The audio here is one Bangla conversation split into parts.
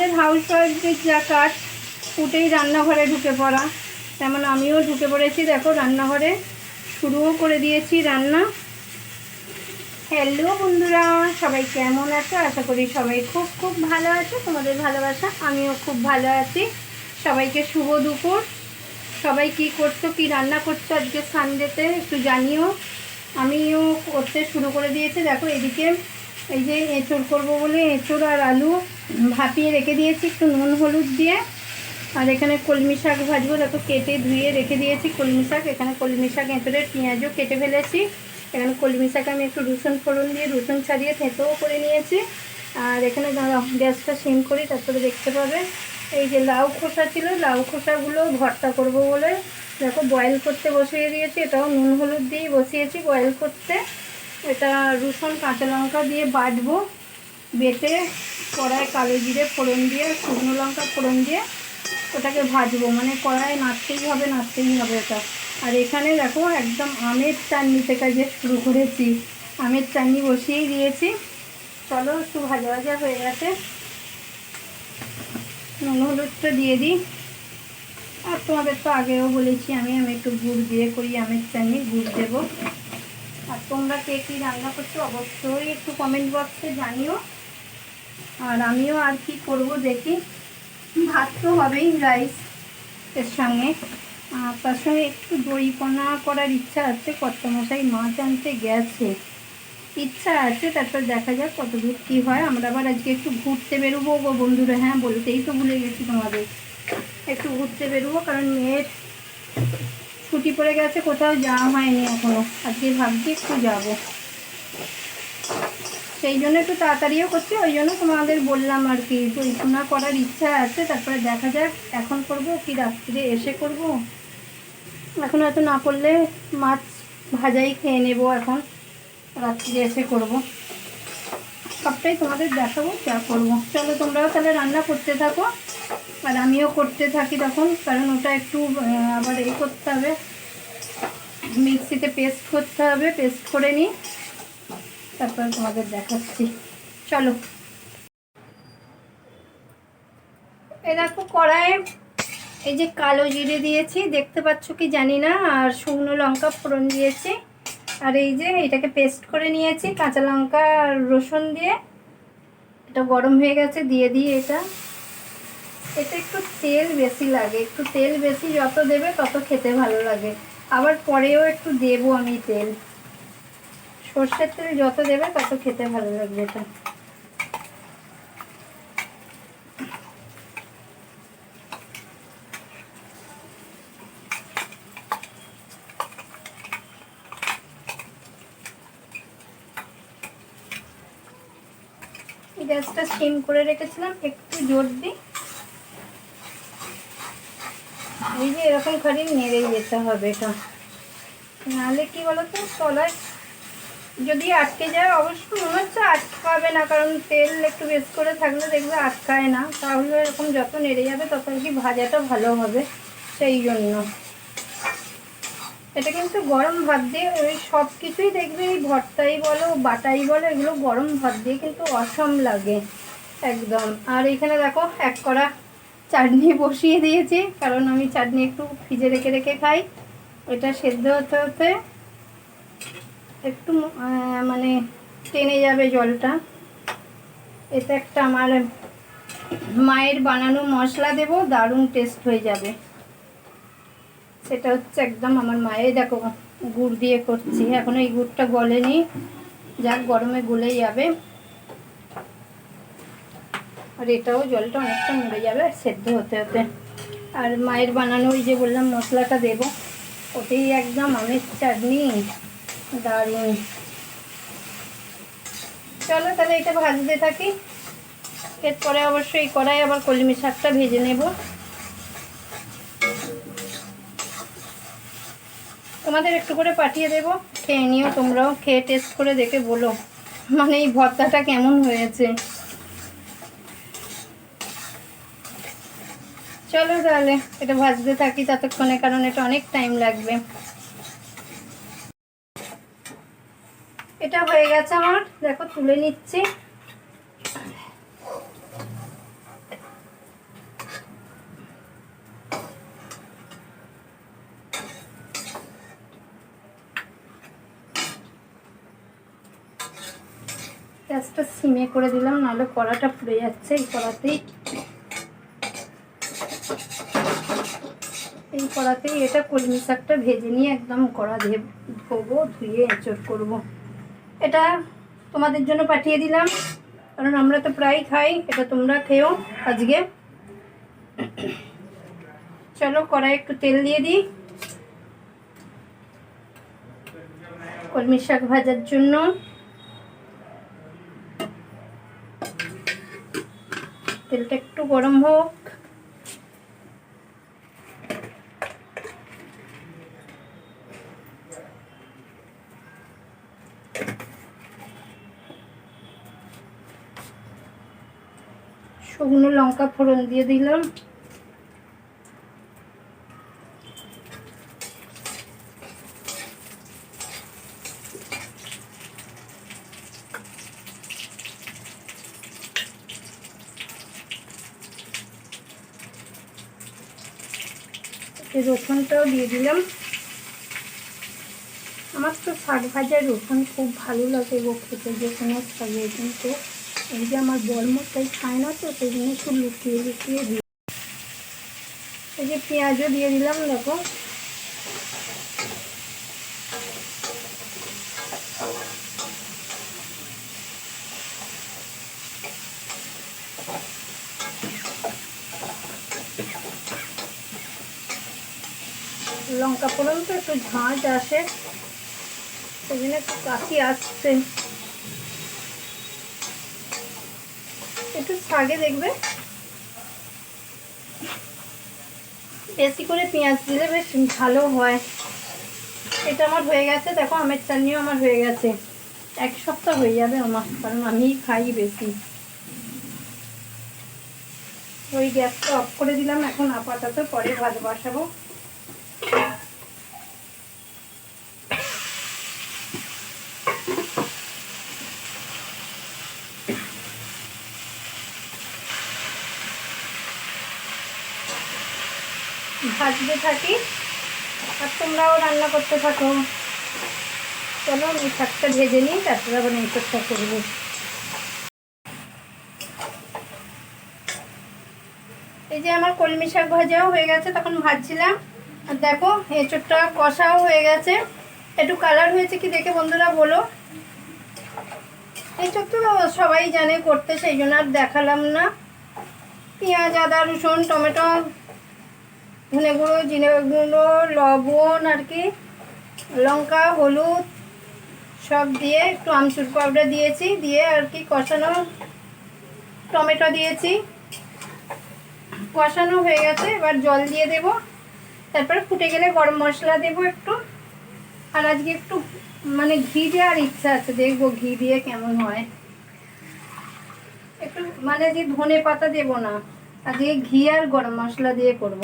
আমাদের হাউসওয়াইফদের যা কাজ, উঠেই রান্নাঘরে ঢুকে পড়া, তেমন আমিও ঢুকে পড়েছি। দেখো রান্নাঘরে শুরুও করে দিয়েছি রান্না। হ্যালো বন্ধুরা, সবাই কেমন আছো? আশা করি সবাই খুব খুব ভালো আছো। তোমাদের ভালোবাসা আমিও খুব ভালো আছি। সবাইকে শুভ দুপুর। সবাই কি করছো, কি রান্না করছো আজকে সানডেতে একটু জানিও। আমিও করতে শুরু করে দিয়েছি। দেখো এদিকে এই যে এঁচড় করবো বলে এঁচড় আর আলু ভাপিয়ে রেখে দিয়েছি একটু নুন হলুদ দিয়ে। আর এখানে কলমি শাক ভাজবো। দেখো কেটে ধুয়ে রেখে দিয়েছি কলমি শাক। এখানে কলমি শাক এঁচড়ের পেঁয়াজও কেটে ফেলেছি। এখানে কলমি শাক আমি একটু রসুন ফোড়ন দিয়ে রসুন ছাড়িয়ে থেঁতেও করে নিয়েছি। আর এখানে গ্যাসটা সিম করি, তারপরে দেখতে পাবে এই যে লাউ খোসা ছিল, লাউ খোসাগুলো ভর্তা করব বলে দেখো বয়েল করতে বসিয়ে দিয়েছি। এটাও নুন হলুদ দিয়েই বসিয়েছি বয়েল করতে। এটা রসুন কাঁচা লঙ্কা দিয়ে বাটবো, বেটে কড়ায় কালো জিরে ফোড়ন দিয়ে শুকনো লঙ্কা ফোড়ন দিয়ে ওটাকে ভাজবো। মানে কড়ায় নাড়তেই হবে এটা। আর এখানে দেখো একদম আমের চাটনি থেকে যে শুরু করেছি, আমের চাটনি বসিয়েই দিয়েছি। চলো একটু ভাজা ভাজা হয়ে গেছে, নুন হলুদটা দিয়ে দিই। আর তোমাদের তো আগেও বলেছি আমি একটু গুড় দিয়ে করি আমের চাটনি, গুড় দেবো। আর তোমরা কে কী রান্না করছো অবশ্যই একটু কমেন্ট বক্সে জানিও। আর আমিও আর কি করব দেখি। ভাত তো হবেই রাইস এর সঙ্গে, আর তার সঙ্গে একটু দই পোনা করার ইচ্ছা আছে। কর্তামশাই মাছ আনতে গেছে, ইচ্ছা আছে, তারপর দেখা যাক কতদূর কী হয়। আমরা আবার আজকে একটু ঘুরতে বেরোবো গো বন্ধুরা। হ্যাঁ বলতেই তো ভুলে গেছি তোমাদের, একটু ঘুরতে বেরোবো, কারণ মেয়ের ছুটি পড়ে গেছে, কোথাও যাওয়া হয়নি এখনও। আজকে ভাবছি একটু যাবো, সেই জন্য একটু তাড়াতাড়িও করছি। ওই জন্য তোমাদের বললাম আর কি, দই পোনা করার ইচ্ছা আছে। তারপরে দেখা যাক এখন করব কি রাত্রে এসে করব। এখন হয়তো না করলে মাছ ভাজাই খেয়ে নেব, এখন রাত্রে এসে করব। সবটাই তোমাদের দেখাবো যা করবো। চলো তোমরাও তাহলে রান্না করতে থাকো আর আমিও করতে থাকি তখন, কারণ ওটা একটু আবার এই করতে হবে, মিক্সিতে পেস্ট করতে হবে। পেস্ট করে নিই, তারপর তোমাদের দেখাচ্ছি। চলো। এই দেখো কড়াইয়ে এই যে কালো জিরে দিয়েছি, দেখতে পাচ্ছ কি জানি না, আর শুকনো লঙ্কা ফোড়ন দিয়েছি। আর এই যে এটাকে পেস্ট করে নিয়েছি কাঁচা লঙ্কা আর রসুন দিয়ে। এটা গরম হয়ে গেছে, দিয়ে দিই এটা। এতে একটু তেল বেশি লাগে, একটু তেল বেশি যত দেবে তত খেতে ভালো লাগে। আবার পরেও একটু দেবো আমি তেল, সর্ষের তেল যত দেবে তত খেতে ভালো লাগবে এটা। গ্যাসটা সিম করে রেখেছিলাম, একটু জোর দিই। এই যে এরকম খালি নেড়েই যেতে হবে এটা, নাহলে কি বলতো তলায় যদি আটকে যায়, অবশ্য মনে হচ্ছে আটকাবে না, কারণ তেল একটু বেশ করে থাকলে দেখবে আটকায় না। তাহলে এরকম যত নেড়ে যাবে তত আর কি ভাজাটা ভালো হবে, সেই জন্য। এটা কিন্তু গরম ভাত দিয়ে, ওই সব কিছুই দেখবে, এই ভর্তাই বলো বাটাই বলো, এগুলো গরম ভাত দিয়ে কিন্তু অসম লাগে একদম। আর এখানে দেখো এক কড়া চাটনি বসিয়ে দিয়েছি, কারণ আমি চাটনি একটু ফ্রিজে রেখে রেখে খাই। এটা সেদ্ধ হতে হতে একটু মানে টেনে যাবে জলটা। এতে একটা আমার মায়ের বানানো মশলা দেব, দারুণ টেস্ট হয়ে যাবে। সেটা হচ্ছে একদম আমার মায়ের, দেখো গুড় দিয়ে করছি, এখনো এই গুড়টা গলেনি, যাক গরমে গলে যাবে। আর এটাও জলটা অনেকটা মরে যাবে সেদ্ধ হতে হতে। আর মায়ের বানানো ওই যে বললাম মশলাটা দেব, ওতেই একদম আমের চাটনি দারুণ। চলো তাহলে এটা ভাজতে থাকি, এরপরে অবশ্যই এই কড়াই আবার কলমি শাকটা ভেজে নেব। তোমাদের একটু করে পাঠিয়ে দেবো, খেয়ে নিও, তোমরাও খেয়ে টেস্ট করে দেখে বলো মানে এই ভর্তাটা কেমন হয়েছে। চলো তাহলে এটা ভাজতে থাকি ততক্ষণে, কারণ এটা অনেক টাইম লাগবে। এটা হয়ে গেছে আমার, দেখো তুলে নিচ্ছি। গ্যাসটা সিমে করে দিলাম, নাহলে কড়াটা পুড়ে যাচ্ছে। এই কড়াতেই এটা কলমি শাকটা ভেজে নিয়ে একদম কড়া ধোবো, ধুয়ে এঁচড় করবো। এটা তোমাদের জন্য পাঠিয়ে দিলাম, কারণ আমরা তো প্রায় খাই, এটা তোমরা খেও আজকে। চলো কড়াই একটু তেল দিয়ে দিই কলমি শাক ভাজার জন্য। তেলটা একটু গরম হোক। শুকনো লঙ্কা ফোড়ন দিয়ে দিলাম। রসুনটাও দিয়ে দিলাম। আমার তো শাক ভাজার রসুন খুব ভালো লাগে গো খেতে, যে কোনো শাকে, কিন্তু এই যে আমার বরমশাই খায় না, তো সেই জন্য একটু লুকিয়ে লুকিয়ে দিই। এই যে পেঁয়াজও দিয়ে দিলাম, দেখো। লঙ্কা ফোড়ন তো একটু ঝাঁঝ আসে, সেই জন্য একটু কাশি আসছে। একটু শাকে দেখবে বেশি করে পেঁয়াজ দিলে বেশ ভালো হয়। এটা আমার হয়ে গেছে, দেখো আমের চাটনিও আমার হয়ে গেছে। এক সপ্তাহ হয়ে যাবে আমার, কারণ আমি খাই বেশি। ওই গ্যাসটা অফ করে দিলাম, এখন আপাতত পরে ভাত বসাবো। ভাজতে থাকি আর তোমরাও রান্না করতে থাকো। চলো আমি শাকটা ভেজে নিই, তারপরে আবার এঁচড়টা করবো। এই যে আমার কলমি শাক ভাজাও হয়ে গেছে, তখন ভাজছিলাম। আর দেখো এঁচড়টা কষাও হয়ে গেছে। একটু কালার হয়েছে কি দেখে বন্ধুরা বলো। এঁচড় তো সবাই জানে করতে, সেই জন্য আর দেখালাম না। পেঁয়াজ, আদা, রসুন, টমেটো, ধনে গুঁড়ো, জিরে গুঁড়ো, লবণ আর কি, লঙ্কা, হলুদ সব দিয়ে একটু আমচুর পাউডার দিয়েছি, দিয়ে আর কি কষানো, টমেটো দিয়েছি, কষানো হয়ে গেছে। এবার জল দিয়ে দেব, তারপরে ফুটে গেলে গরম মশলা দেব একটু। আর আজকে একটু মানে ঘি দেওয়ার ইচ্ছা আছে, দেখবো ঘি দিয়ে কেমন হয়। একটু মানে যে ধনে পাতা দেব না, আজকে ঘি আর গরম মশলা দিয়ে করব।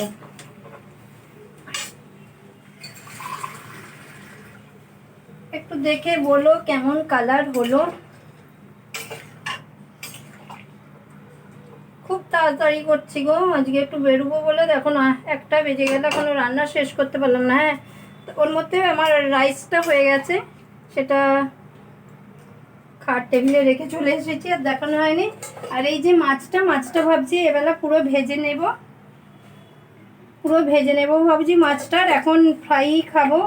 একটু দেখে বলো কেমন কালার হলো। খুব তাড়াতাড়ি করছি গো, আজকে একটু বেরোবো বলে। দেখো না 1টা বেজে গেলে এখনো রান্না শেষ করতে পারলাম না। হ্যাঁ, ওর মধ্যে আমার রাইসটা হয়ে গেছে, সেটা খাট টেবিলে রেখে চলে এসেছি, আর দেখানো হয়নি। আর এই যে মাছটা ভাবছি এবেলা পুরো ভেজে নেব ভাবছি মাছটার। এখন ফ্রাই খাবো,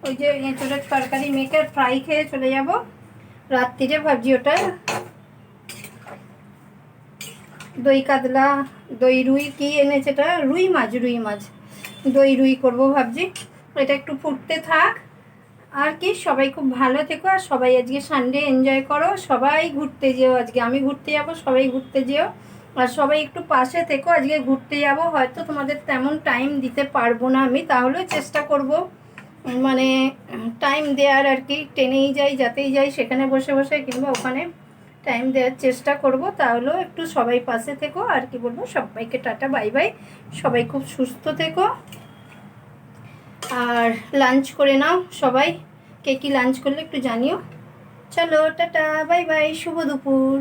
ওই যে এঁচড়ের তরকারি মেখে ফ্রাই খেয়ে চলে যাব রাত্রিরে। ভাবছি ওটা দই কাতলা, দই রুই কি এনেছে, এটা রুই মাছ দই রুই করবো ভাবছি। এটা একটু ফুটতে থাক। আর কি, সবাই খুব ভালো থেকো, আর সবাই আজকে সানডে এনজয় করো। সবাই ঘুরতে যেও, আজকে আমি ঘুরতে যাব, সবাই ঘুরতে যেও। আর সবাই একটু পাশে থেকো, আজকে ঘুরতে যাব। হয়তো তোমাদের তেমন টাইম দিতে পারবো না আমি, তাহলেও চেষ্টা করব মানে টাইম দেওয়ার আর কি। ট্রেনেই যাই, যাতেই যাই, সেখানে বসে বসে কিংবা ওখানে টাইম দেওয়ার চেষ্টা করব। তাহলেও একটু সবাই পাশে থেকো। আর কি বলবো, সবাইকে টাটা বাই বাই। সবাই খুব সুস্থ থেকো, আর লাঞ্চ করে নাও সবাই। কে কী লাঞ্চ করলে একটু জানিও। চলো টাটা বাই বাই, শুভ দুপুর।